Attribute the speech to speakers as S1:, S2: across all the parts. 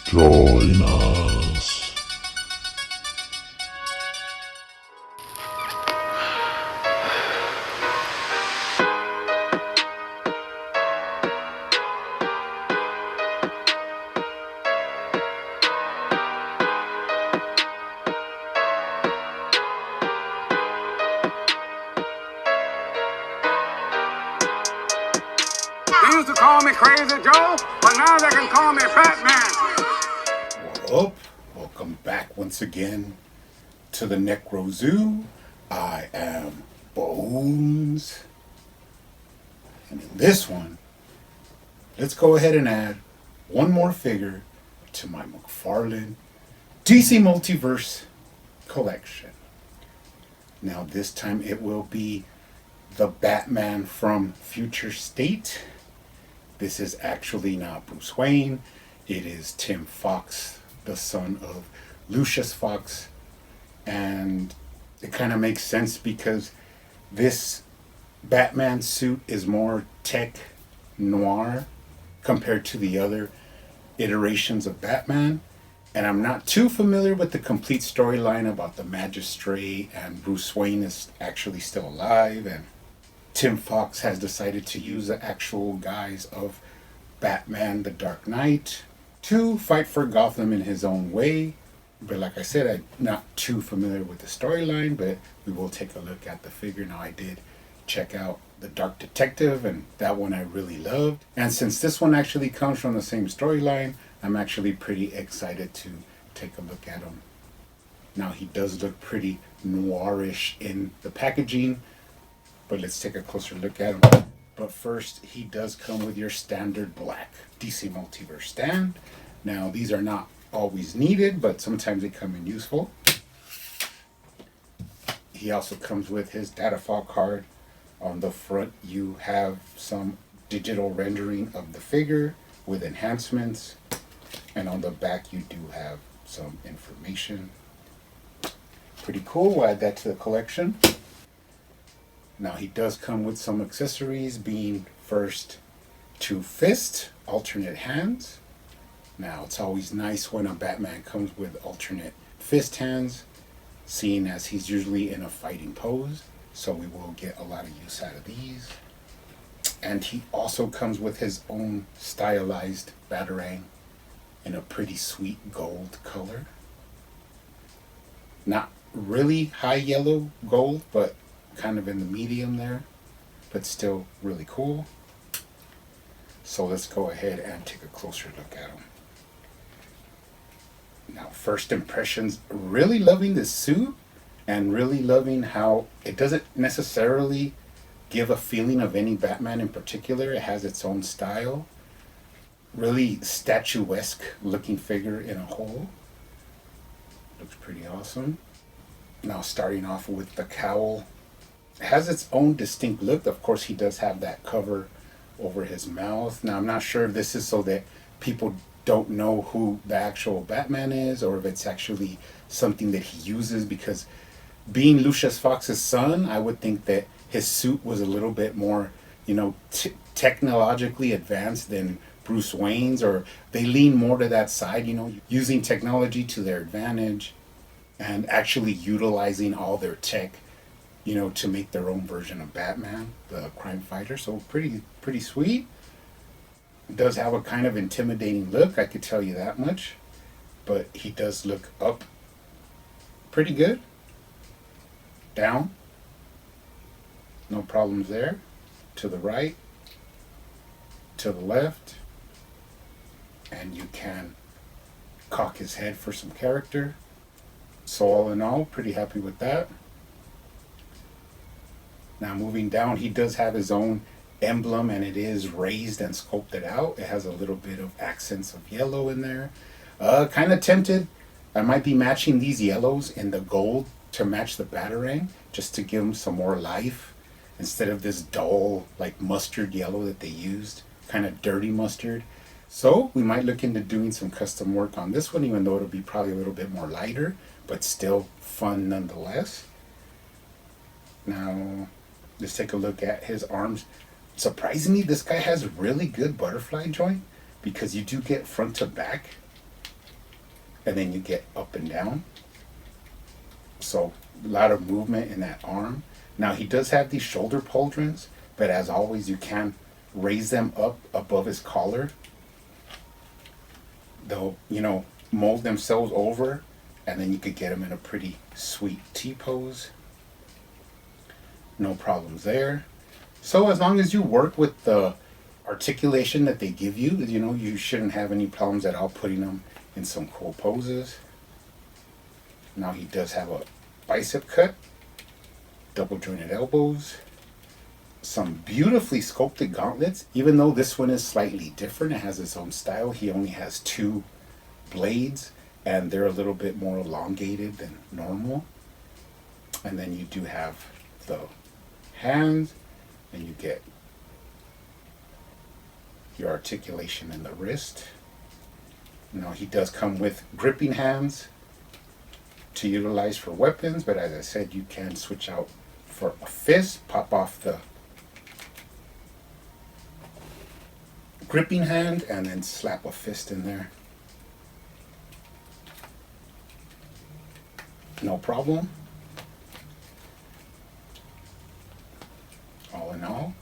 S1: Join us.
S2: They used to call me Crazy Joe, but now they can call me Batman.
S3: What up? Welcome back once again to the Necro Zoo. I am Bones. And in this one, let's go ahead and add one more figure to my McFarlane DC Multiverse collection. Now this time it will be the Batman from Future State. This is actually not Bruce Wayne. It is Tim Fox, the son of Lucius Fox. And it kind of makes sense because this Batman suit is more tech noir compared to the other iterations of Batman. And I'm not too familiar with the complete storyline about the Magistrate and Bruce Wayne is actually still alive and Tim Fox has decided to use the actual guise of Batman the Dark Knight to fight for Gotham in his own way. But like I said, I'm not too familiar with the storyline, but we will take a look at the figure. Now I did check out The Dark Detective, and that one I really loved. And since this one actually comes from the same storyline, I'm actually pretty excited to take a look at him. Now he does look pretty noirish in the packaging, but let's take a closer look at him. But first, he does come with your standard black DC Multiverse stand. Now, these are not always needed, but sometimes they come in useful. He also comes with his data file card. On the front, you have some digital rendering of the figure with enhancements. And on the back, you do have some information. Pretty cool. We'll add that to the collection. Now he does come with some accessories, being first 2 fists, alternate hands. Now it's always nice when a Batman comes with alternate fist hands, seeing as he's usually in a fighting pose, so we will get a lot of use out of these. And he also comes with his own stylized Batarang in a pretty sweet gold color. Not really high yellow gold, but kind of in the medium there, but still really cool. So let's go ahead and take a closer look at him. Now, first impressions, really loving this suit and really loving how it doesn't necessarily give a feeling of any Batman in particular. It has its own style. Really statuesque looking figure in a whole. Looks pretty awesome. Now starting off with the cowl. It has its own distinct look. Of course, he does have that cover over his mouth. Now, I'm not sure if this is so that people don't know who the actual Batman is or if it's actually something that he uses, because being Lucius Fox's son, I would think that his suit was a little bit more, technologically advanced than Bruce Wayne's, or they lean more to that side, using technology to their advantage and actually utilizing all their tech to make their own version of Batman, the crime fighter. So pretty sweet. It does have a kind of intimidating look, I could tell you that much. But he does look up pretty good. Down. No problems there. To the right. To the left. And you can cock his head for some character. So all in all, pretty happy with that. Now moving down, he does have his own emblem, and it is raised and sculpted out. It has a little bit of accents of yellow in there. Kind of tempted. I might be matching these yellows in the gold to match the Batarang, just to give them some more life, instead of this dull, like mustard yellow that they used, kind of dirty mustard. So we might look into doing some custom work on this one, even though it'll be probably a little bit more lighter, but still fun nonetheless. Now, let's take a look at his arms. Surprisingly, this guy has really good butterfly joint, because you do get front to back and then you get up and down. So a lot of movement in that arm. Now he does have these shoulder pauldrons, but as always, you can raise them up above his collar. They'll, mold themselves over, and then you could get them in a pretty sweet T-pose. No problems there. So as long as you work with the articulation that they give you, you shouldn't have any problems at all putting them in some cool poses. Now he does have a bicep cut, double jointed elbows, some beautifully sculpted gauntlets. Even though this one is slightly different, it has its own style. He only has 2 blades, and they're a little bit more elongated than normal. And then you do have the hands, and you get your articulation in the wrist. Now he does come with gripping hands to utilize for weapons, but as I said, you can switch out for a fist, pop off the gripping hand, and then slap a fist in there. No problem. All in all,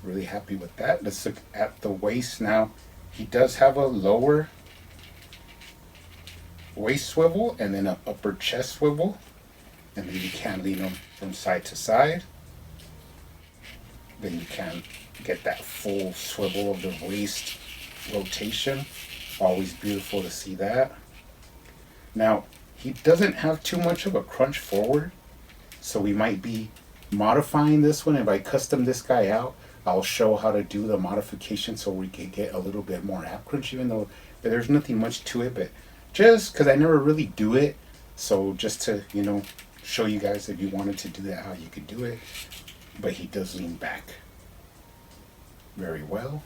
S3: really happy with that. Let's look at the waist now. He does have a lower waist swivel and then an upper chest swivel, and then you can lean them from side to side. Then you can get that full swivel of the waist rotation. Always beautiful to see that. Now he doesn't have too much of a crunch forward, so we might be modifying this one. If I custom this guy out, I'll show how to do the modification so we can get a little bit more ab crunch, even though there's nothing much to it, but just because I never really do it, so just to show you guys, if you wanted to do that, how you could do it. But he does lean back very well,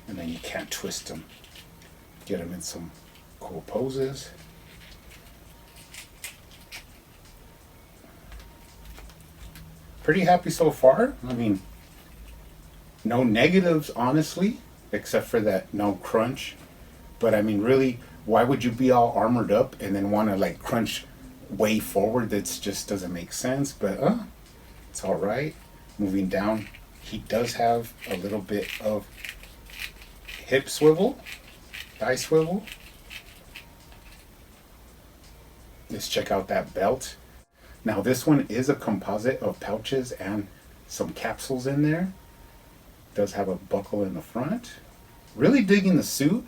S3: and then you can't twist him. Get him in some cool poses. Pretty happy so far. I mean, no negatives, honestly, except for that no crunch. But I mean, really, why would you be all armored up and then want to crunch way forward? That just doesn't make sense. But it's all right. Moving down, he does have a little bit of hip swivel, thigh swivel. Let's check out that belt. Now this one is a composite of pouches and some capsules in there. Does have a buckle in the front. Really digging the suit.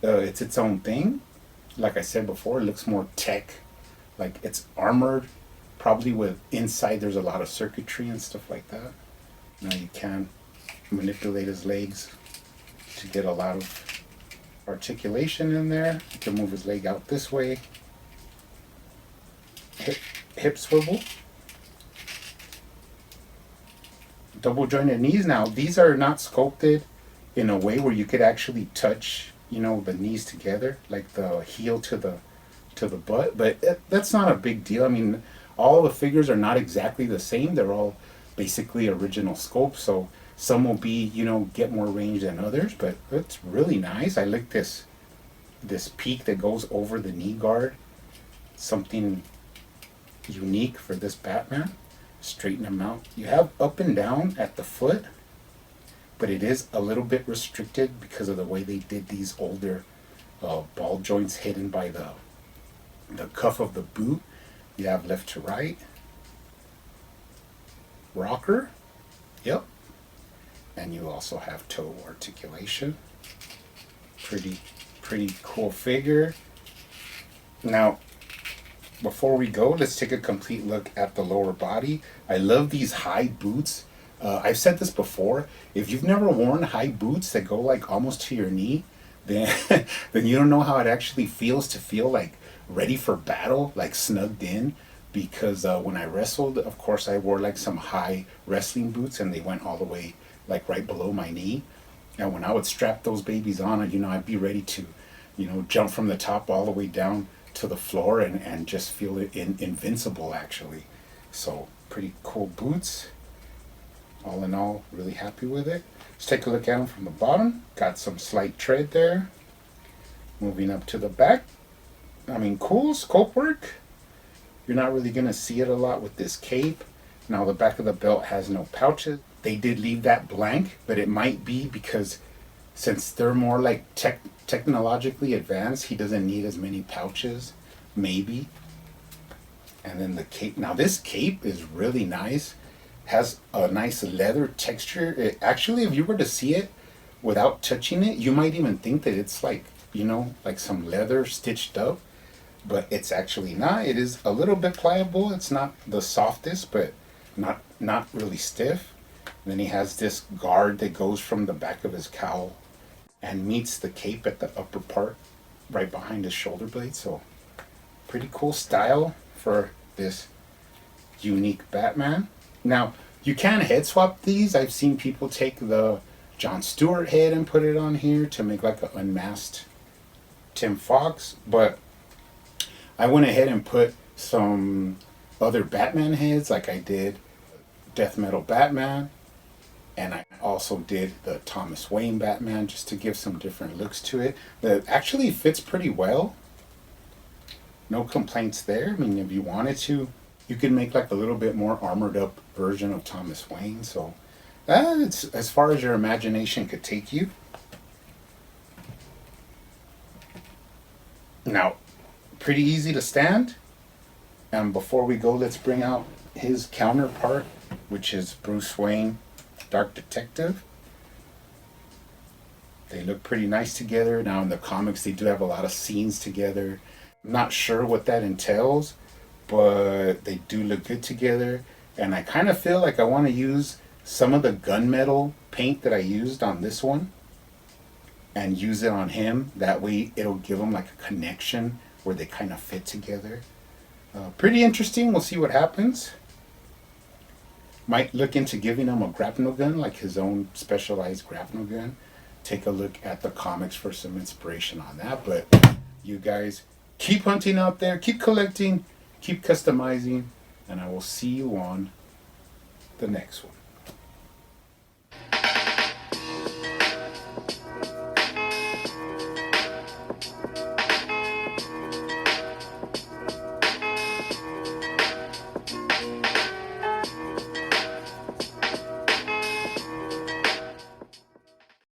S3: It's its own thing. Like I said before, it looks more tech. Like it's armored, probably with inside there's a lot of circuitry and stuff like that. Now you can manipulate his legs to get a lot of articulation in there. You can move his leg out this way. Hip swivel. Double jointed knees. Now these are not sculpted in a way where you could actually touch the knees together, like the heel to the butt, but that's not a big deal. I mean, all the figures are not exactly the same. They're all basically original sculpt, so some will be get more range than others, but it's really nice. I like this peak that goes over the knee guard. Something unique for this Batman. Straighten them out. You have up and down at the foot, but it is a little bit restricted because of the way they did these older ball joints hidden by the cuff of the boot. You have left to right. Rocker. Yep. And you also have toe articulation. Pretty cool figure. Now, before we go, let's take a complete look at the lower body. I love these high boots. I've said this before. If you've never worn high boots that go almost to your knee, then you don't know how it actually feels to feel ready for battle, snugged in. Because when I wrestled, of course, I wore some high wrestling boots, and they went all the way right below my knee. And when I would strap those babies on, I'd be ready to, jump from the top all the way down to the floor and just feel it invincible, actually. So pretty cool boots. All in all, really happy with it. Let's take a look at them from the bottom. Got some slight tread there. Moving up to the back. I mean, cool scope work. You're not really going to see it a lot with this cape. Now the back of the belt has no pouches. They did leave that blank, but it might be because since they're more like technologically advanced, he doesn't need as many pouches, maybe. And then the cape. Now this cape is really nice. Has a nice leather texture. It, actually, if you were to see it without touching it, you might even think that it's like, you know, like some leather stitched up. But it's actually not. It is a little bit pliable. It's not the softest, but not really stiff. And then he has this guard that goes from the back of his cowl and meets the cape at the upper part right behind his shoulder blade. So pretty cool style for this unique Batman. Now, you can head swap these. I've seen people take the Jon Stewart head and put it on here to make like an unmasked Tim Fox, but I went ahead and put some other Batman heads, like I did Death Metal Batman, and I also did the Thomas Wayne Batman, just to give some different looks to it. That actually fits pretty well. No complaints there. I mean, if you wanted to, you could make like a little bit more armored up version of Thomas Wayne. So it's as far as your imagination could take you. Now, pretty easy to stand. And before we go, let's bring out his counterpart, which is Bruce Wayne, Dark Detective. They look pretty nice together. Now in the comics, they do have a lot of scenes together. I'm not sure what that entails, but they do look good together. And I kind of feel like I want to use some of the gunmetal paint that I used on this one and use it on him. That way it'll give him like a connection where they kind of fit together. Pretty interesting. We'll see what happens. Might look into giving him a grapnel gun, like his own specialized grapnel gun. Take a look at the comics for some inspiration on that. But you guys keep hunting out there, keep collecting, keep customizing, and I will see you on the next one.